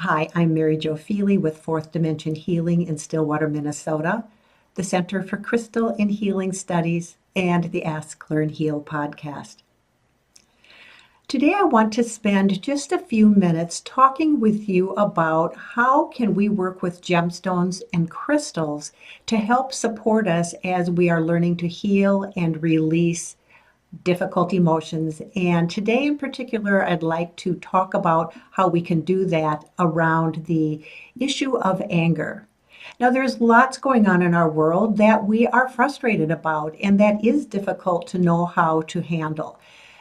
Hi, I'm Maryjo Feely with Fourth Dimension Healing in Stillwater, Minnesota, the Center for Crystal and Healing Studies, and the Ask, Learn, Heal podcast. Today I want to spend just a few minutes talking with you about how can we work with gemstones and crystals to help support us as we are learning to heal and release difficult emotions. And today in particular, I'd like to talk about how we can do that around the issue of anger. Now, there's lots going on in our world that we are frustrated about, and that is difficult to know how to handle.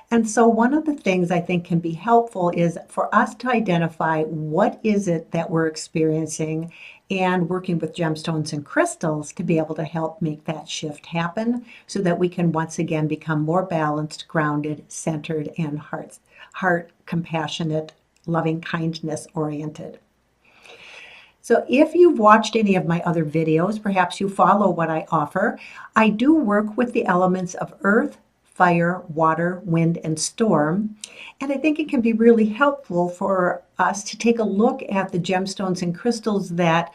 And so one of the things I think can be helpful is for us to identify what is it that we're experiencing and working with gemstones and crystals to be able to help make that shift happen so that we can once again become more balanced, grounded, centered, and heart compassionate, loving kindness oriented. So if you've watched any of my other videos, perhaps you follow what I offer. I do work with the elements of earth, fire, water, wind, and storm. And I think it can be really helpful for us to take a look at the gemstones and crystals that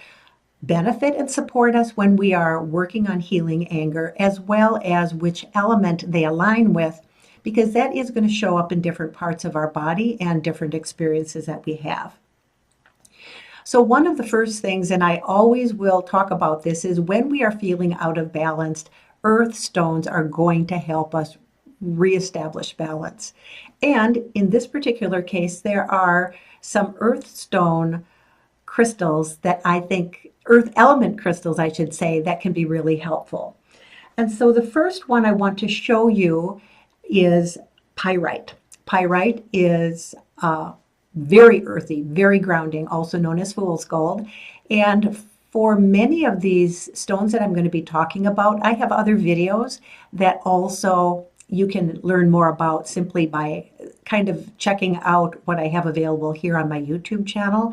benefit and support us when we are working on healing anger, as well as which element they align with, because that is going to show up in different parts of our body and different experiences that we have. So one of the first things, and I always will talk about this, is when we are feeling out of balance, earth stones are going to help us reestablish balance. And in this particular case, there are some earth stone crystals that I think, earth element crystals, I should say, that can be really helpful. And so the first one I want to show you is pyrite. Pyrite is very earthy, very grounding, also known as fool's gold. And for many of these stones that I'm going to be talking about, I have other videos that also you can learn more about simply by kind of checking out what I have available here on my YouTube channel.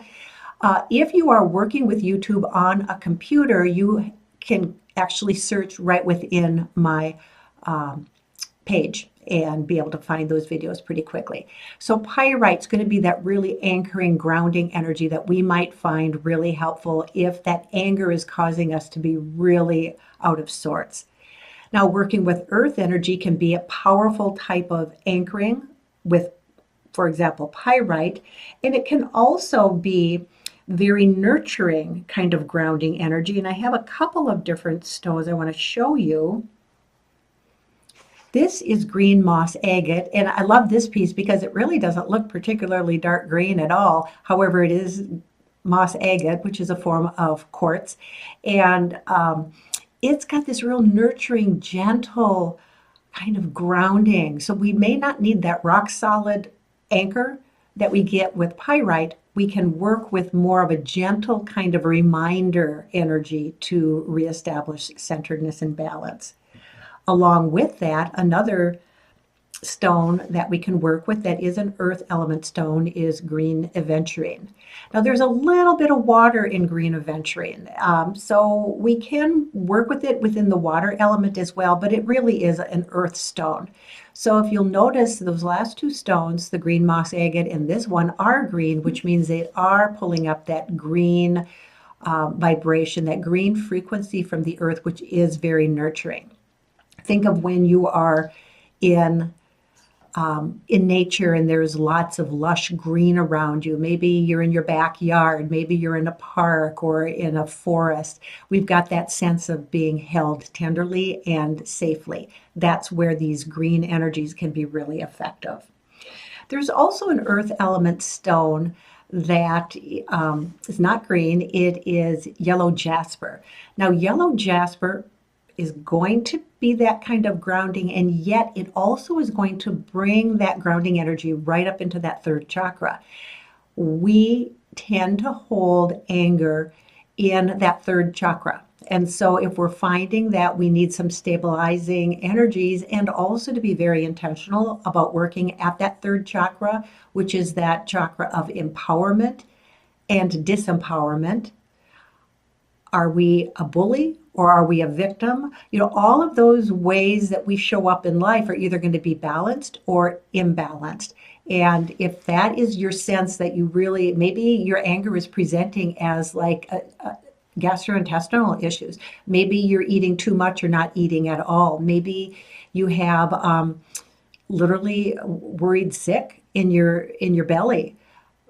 If you are working with YouTube on a computer, you can actually search right within my page and be able to find those videos pretty quickly. So pyrite's going to be that really anchoring, grounding energy that we might find really helpful if that anger is causing us to be really out of sorts. Now, working with earth energy can be a powerful type of anchoring with, for example, pyrite, and it can also be very nurturing kind of grounding energy. And I have a couple of different stones I want to show you. This is green moss agate, and I love this piece because it really doesn't look particularly dark green at all. However, it is moss agate, which is a form of quartz, and it's got this real nurturing, gentle kind of grounding. So we may not need that rock solid anchor that we get with pyrite. We can work with more of a gentle kind of reminder energy to reestablish centeredness and balance. Along with that, another stone that we can work with that is an earth element stone is green aventurine. Now there's a little bit of water in green aventurine, so we can work with it within the water element as well, but it really is an earth stone. So if you'll notice, those last two stones, the green moss agate and this one, are green, which means they are pulling up that green vibration, that green frequency from the earth, which is very nurturing. Think of when you are in nature and there's lots of lush green around you. Maybe you're in your backyard, maybe you're in a park or in a forest. We've got that sense of being held tenderly and safely. That's where these green energies can be really effective. There's also an earth element stone that is not green. It is yellow jasper. Now, yellow jasper is going to be that kind of grounding, and yet it also is going to bring that grounding energy right up into that third chakra. We tend to hold anger in that third chakra. And so if we're finding that we need some stabilizing energies, and also to be very intentional about working at that third chakra, which is that chakra of empowerment and disempowerment. Are we a bully or are we a victim? You know, all of those ways that we show up in life are either going to be balanced or imbalanced. And if that is your sense that you really, maybe your anger is presenting as like a gastrointestinal issues. Maybe you're eating too much or not eating at all. Maybe you have literally worried sick in your belly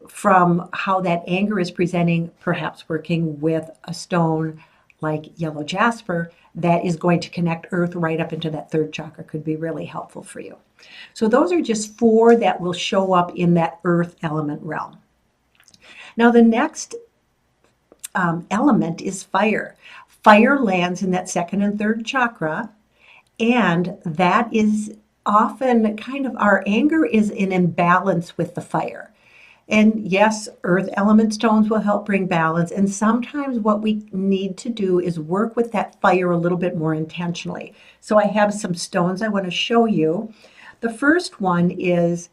from how that anger is presenting, perhaps working with a stone like yellow jasper that is going to connect earth right up into that third chakra could be really helpful for you. So those are just 4 that will show up in that earth element realm. Now the next element is fire. Fire lands in that second and third chakra, and that is often kind of our anger is in imbalance with the fire. And yes, earth element stones will help bring balance. And sometimes what we need to do is work with that fire a little bit more intentionally. So I have some stones I want to show you. The first one is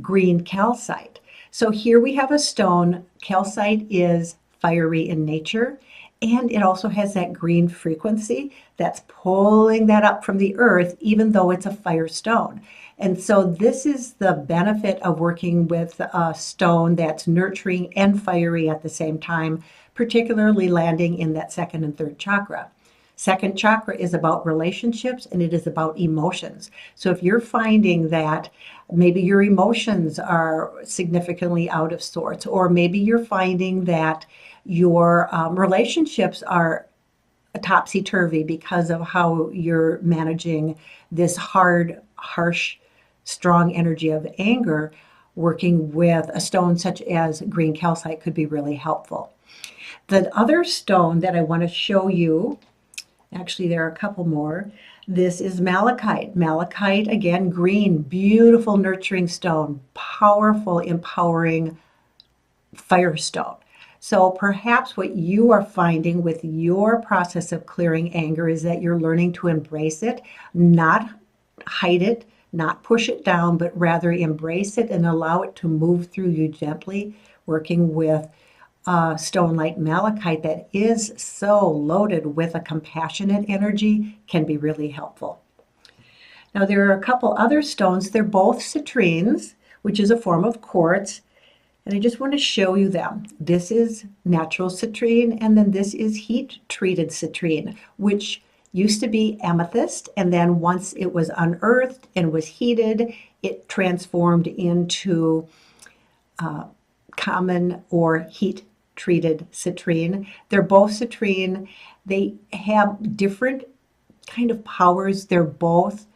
green calcite. So here we have a stone. Calcite is fiery in nature, and it also has that green frequency that's pulling that up from the earth, even though it's a fire stone. And so this is the benefit of working with a stone that's nurturing and fiery at the same time, particularly landing in that second and third chakra. Second chakra is about relationships, and it is about emotions. So if you're finding that maybe your emotions are significantly out of sorts, or maybe you're finding that your relationships are topsy-turvy because of how you're managing this hard, harsh, strong energy of anger, working with a stone such as green calcite could be really helpful. The other stone that I want to show you, actually there are a couple more, this is malachite. Malachite, again, green, beautiful nurturing stone, powerful, empowering firestone. So perhaps what you are finding with your process of clearing anger is that you're learning to embrace it, not hide it, not push it down, but rather embrace it and allow it to move through you gently, working with a stone like malachite that is so loaded with a compassionate energy can be really helpful. Now there are a couple other stones. They're both citrines, which is a form of quartz. And I just want to show you them. This is natural citrine, and then this is heat-treated citrine, which used to be amethyst, and then once it was unearthed and was heated, it transformed into common or heat-treated citrine. They're both citrine. They have different kind of powers. They're both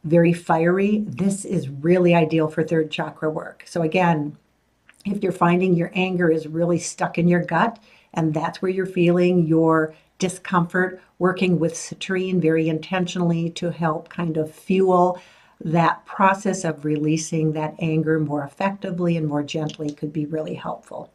very fiery. This is really ideal for third chakra work. So again, if you're finding your anger is really stuck in your gut, and that's where you're feeling your discomfort, working with citrine very intentionally to help kind of fuel that process of releasing that anger more effectively and more gently could be really helpful.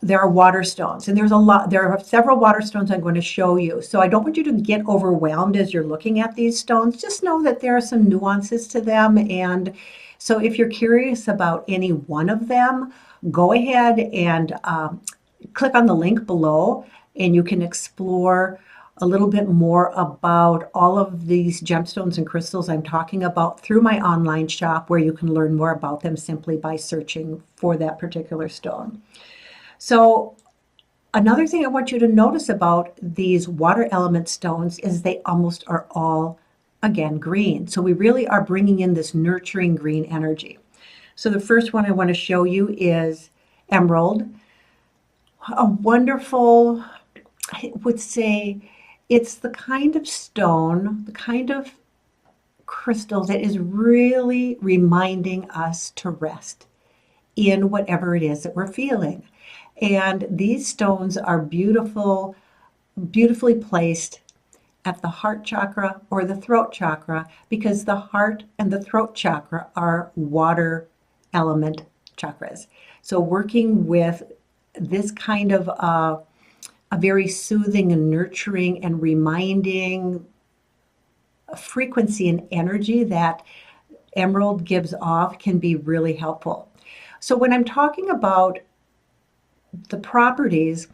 There are water stones, and there are several water stones I'm going to show you. So I don't want you to get overwhelmed as you're looking at these stones. Just know that there are some nuances to them. And so if you're curious about any one of them, go ahead and click on the link below, and you can explore a little bit more about all of these gemstones and crystals I'm talking about through my online shop, where you can learn more about them simply by searching for that particular stone. So another thing I want you to notice about these water element stones is they almost are all, again, green. So we really are bringing in this nurturing green energy. So the first one I want to show you is emerald. A wonderful, I would say, it's the kind of stone, the kind of crystal that is really reminding us to rest in whatever it is that we're feeling. And these stones are beautiful, beautifully placed at the heart chakra or the throat chakra, because the heart and the throat chakra are water element chakras. So working with this kind of a very soothing and nurturing and reminding frequency and energy that emerald gives off can be really helpful. So when I'm talking about the properties,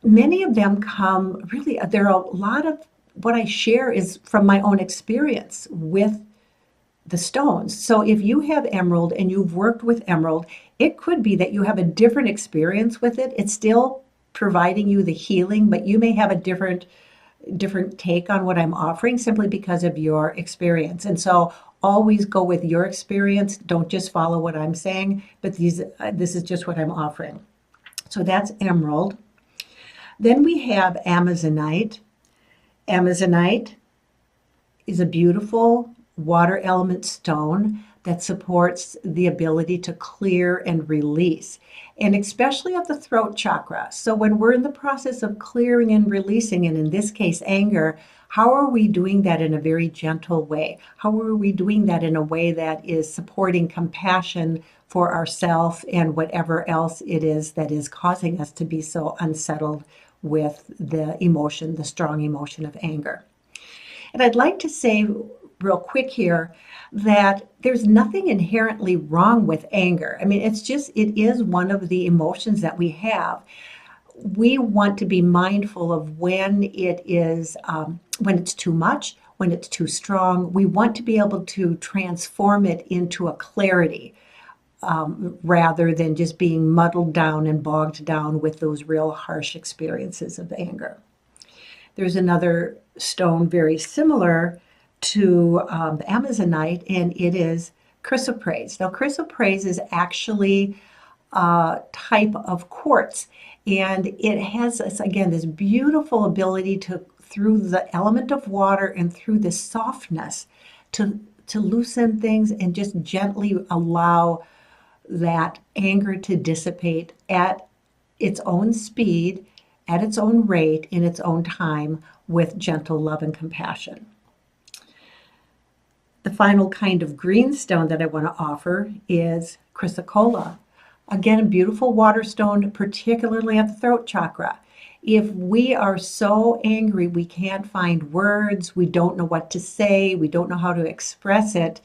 many of them come really, there are a lot of what I share is from my own experience with the stones. So if you have emerald and you've worked with emerald, it could be that you have a different experience with it. It's still providing you the healing, but you may have a different take on what I'm offering simply because of your experience. And so always go with your experience. Don't just follow what I'm saying, but this is just what I'm offering. So that's emerald. Then we have Amazonite. Amazonite is a beautiful water element stone that supports the ability to clear and release, and especially at the throat chakra. So when we're in the process of clearing and releasing, and in this case, anger, how are we doing that in a very gentle way? How are we doing that in a way that is supporting compassion for ourselves and whatever else it is that is causing us to be so unsettled with the emotion, the strong emotion of anger? And I'd like to say real quick here that there's nothing inherently wrong with anger. I mean, it is one of the emotions that we have. We want to be mindful of when it is, when it's too much, when it's too strong. We want to be able to transform it into a clarity rather than just being muddled down and bogged down with those real harsh experiences of anger. There's another stone very similar to the Amazonite, and it is Chrysoprase. Now, Chrysoprase is actually a type of quartz, and it has, again, this beautiful ability to, through the element of water and through the softness, to loosen things and just gently allow that anger to dissipate at its own speed, at its own rate, in its own time, with gentle love and compassion. The final kind of green stone that I want to offer is Chrysocolla. Again, a beautiful water stone, particularly at the throat chakra. If we are so angry we can't find words, we don't know what to say, we don't know how to express it,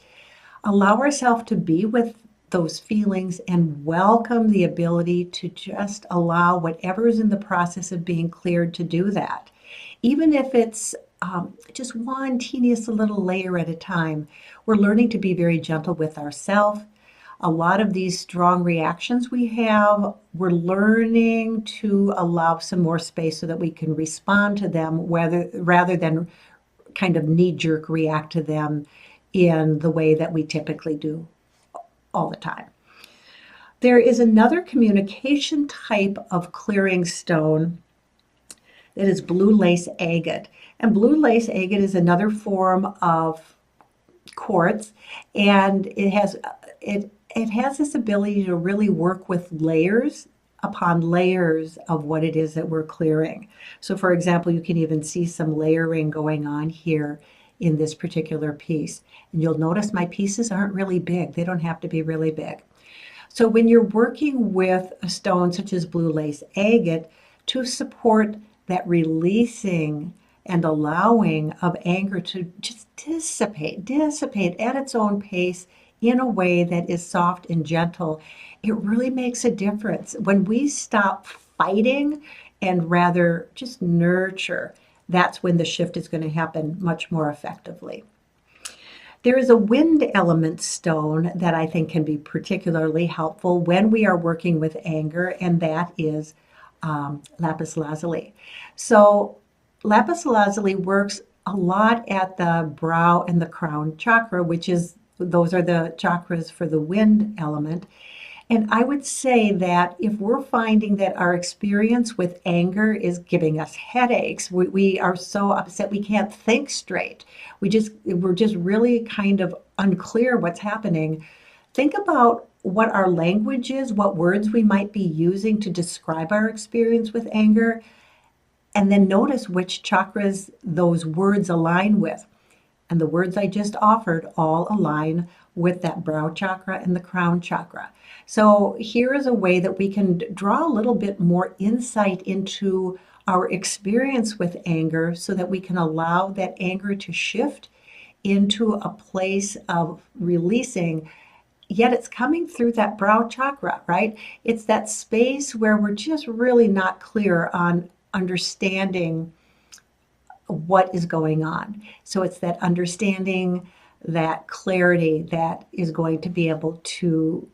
allow ourselves to be with those feelings and welcome the ability to just allow whatever is in the process of being cleared to do that. Even if it's just one teeniest little layer at a time, we're learning to be very gentle with ourselves. A lot of these strong reactions we have, we're learning to allow some more space so that we can respond to them rather than kind of knee-jerk react to them in the way that we typically do all the time. There is another communication type of clearing stone that is blue lace agate. And blue lace agate is another form of quartz, and it has this ability to really work with layers upon layers of what it is that we're clearing. So for example, you can even see some layering going on here in this particular piece. And you'll notice my pieces aren't really big. They don't have to be really big. So when you're working with a stone such as blue lace agate to support that releasing and allowing of anger to just dissipate at its own pace in a way that is soft and gentle, it really makes a difference. When we stop fighting and rather just nurture, that's when the shift is going to happen much more effectively. There is a wind element stone that I think can be particularly helpful when we are working with anger, and that is Lapis Lazuli. So Lapis Lazuli works a lot at the brow and the crown chakra, those are the chakras for the wind element. And I would say that if we're finding that our experience with anger is giving us headaches, we are so upset we can't think straight, we're just really kind of unclear what's happening, think about what our language is, what words we might be using to describe our experience with anger, and then notice which chakras those words align with. And the words I just offered all align with that brow chakra and the crown chakra. So here is a way that we can draw a little bit more insight into our experience with anger so that we can allow that anger to shift into a place of releasing, yet it's coming through that brow chakra, right? It's that space where we're just really not clear on understanding what is going on. So it's that understanding, that clarity that is going to be able to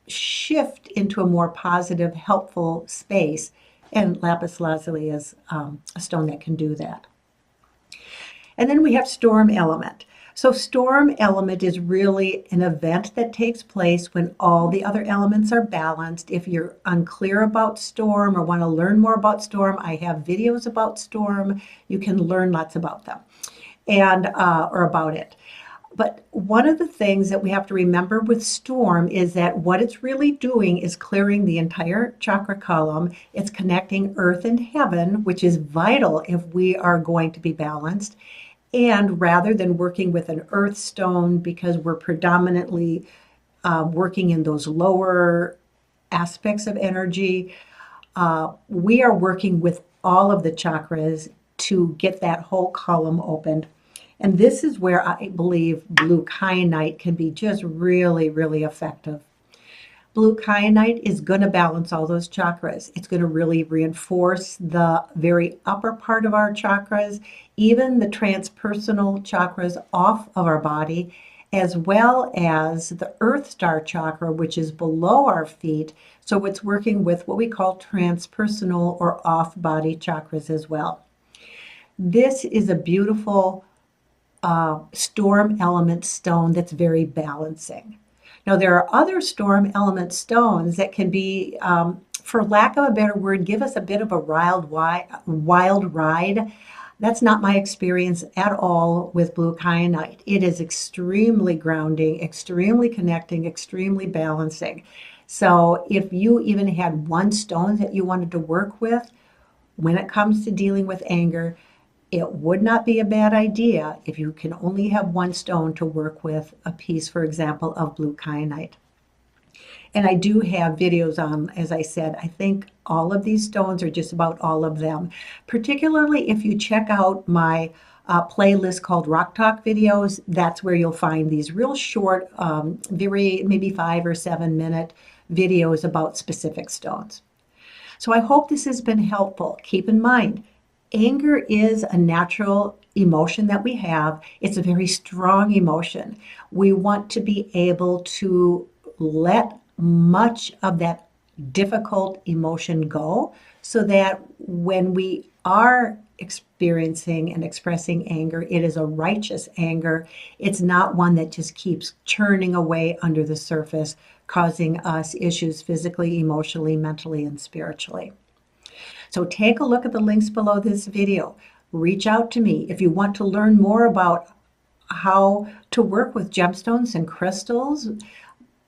shift into a more positive, helpful space. And Lapis Lazuli is a stone that can do that. And then we have storm element. So storm element is really an event that takes place when all the other elements are balanced. If you're unclear about storm or want to learn more about storm, I have videos about storm. You can learn lots about them and or about it. But one of the things that we have to remember with storm is that what it's really doing is clearing the entire chakra column. It's connecting earth and heaven, which is vital if we are going to be balanced. And rather than working with an earth stone, because we're predominantly working in those lower aspects of energy, we are working with all of the chakras to get that whole column opened. And this is where I believe blue kyanite can be just really, really effective. Blue kyanite is going to balance all those chakras. It's going to really reinforce the very upper part of our chakras, even the transpersonal chakras off of our body, as well as the earth star chakra, which is below our feet. So it's working with what we call transpersonal or off-body chakras as well. This is a beautiful storm element stone that's very balancing. Now, there are other storm element stones that can be, for lack of a better word, give us a bit of a wild ride. That's not my experience at all with blue kyanite. It is extremely grounding, extremely connecting, extremely balancing. So if you even had one stone that you wanted to work with, when it comes to dealing with anger, it would not be a bad idea if you can only have one stone to work with a piece, for example, of blue kyanite. And I do have videos on, as I said, I think all of these stones are just about all of them. Particularly if you check out my playlist called Rock Talk videos, that's where you'll find these real short, maybe 5 or 7 minute videos about specific stones. So I hope this has been helpful. Keep in mind, anger is a natural emotion that we have. It's a very strong emotion. We want to be able to let much of that difficult emotion go so that when we are experiencing and expressing anger, it is a righteous anger. It's not one that just keeps churning away under the surface, causing us issues physically, emotionally, mentally, and spiritually. So take a look at the links below this video. Reach out to me if you want to learn more about how to work with gemstones and crystals.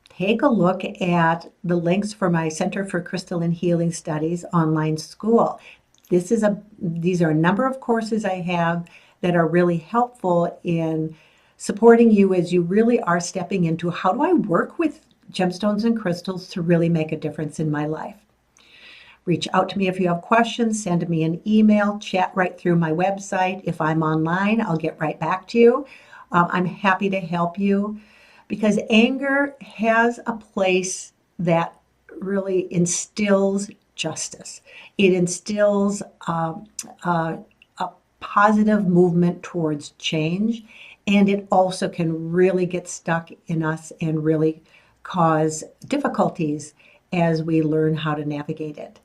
Take a look at the links for my Center for Crystal and Healing Studies online school. These are a number of courses I have that are really helpful in supporting you as you really are stepping into how do I work with gemstones and crystals to really make a difference in my life. Reach out to me if you have questions, send me an email, chat right through my website. If I'm online, I'll get right back to you. I'm happy to help you because anger has a place that really instills justice. It instills a positive movement towards change, and it also can really get stuck in us and really cause difficulties as we learn how to navigate it.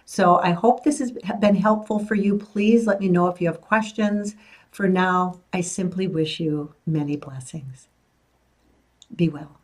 So I hope this has been helpful for you. Please let me know if you have questions. For now, I simply wish you many blessings. Be well.